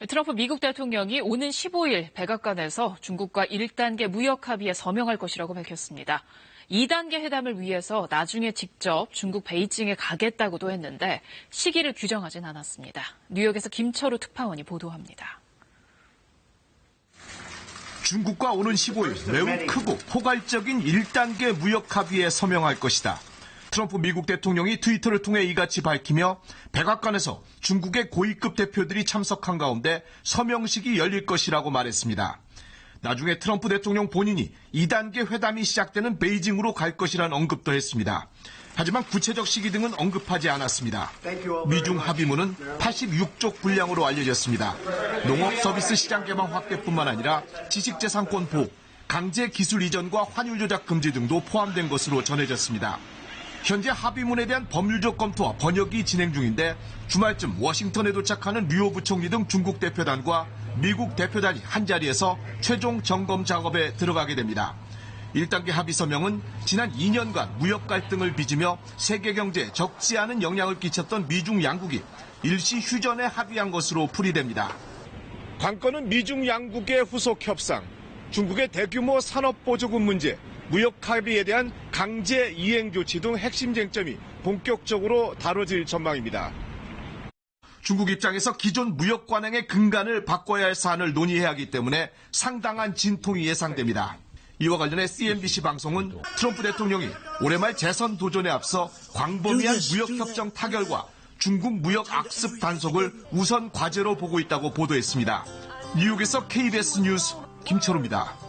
트럼프 미국 대통령이 오는 15일 백악관에서 중국과 1단계 무역 합의에 서명할 것이라고 밝혔습니다. 2단계 회담을 위해서 나중에 직접 중국 베이징에 가겠다고도 했는데 시기를 규정하진 않았습니다. 뉴욕에서 김철우 특파원이 보도합니다. 중국과 오는 15일 매우 크고 포괄적인 1단계 무역 합의에 서명할 것이다. 트럼프 미국 대통령이 트위터를 통해 이같이 밝히며 백악관에서 중국의 고위급 대표들이 참석한 가운데 서명식이 열릴 것이라고 말했습니다. 나중에 트럼프 대통령 본인이 2단계 회담이 시작되는 베이징으로 갈 것이라는 언급도 했습니다. 하지만 구체적 시기 등은 언급하지 않았습니다. 미중 합의문은 86쪽 분량으로 알려졌습니다. 농업 서비스 시장 개방 확대뿐만 아니라 지식재산권 보호, 강제 기술 이전과 환율 조작 금지 등도 포함된 것으로 전해졌습니다. 현재 합의문에 대한 법률적 검토와 번역이 진행 중인데 주말쯤 워싱턴에 도착하는 류오 부총리 등 중국 대표단과 미국 대표단이 한자리에서 최종 점검 작업에 들어가게 됩니다. 1단계 합의 서명은 지난 2년간 무역 갈등을 빚으며 세계 경제에 적지 않은 영향을 끼쳤던 미중 양국이 일시 휴전에 합의한 것으로 풀이됩니다. 관건은 미중 양국의 후속 협상, 중국의 대규모 산업보조금 문제, 무역 합의에 대한 강제 이행 조치 등 핵심 쟁점이 본격적으로 다뤄질 전망입니다. 중국 입장에서 기존 무역 관행의 근간을 바꿔야 할 사안을 논의해야 하기 때문에 상당한 진통이 예상됩니다. 이와 관련해 CNBC 방송은 트럼프 대통령이 올해 말 재선 도전에 앞서 광범위한 무역협정 타결과 중국 무역 악습 단속을 우선 과제로 보고 있다고 보도했습니다. 뉴욕에서 KBS 뉴스 김철우입니다.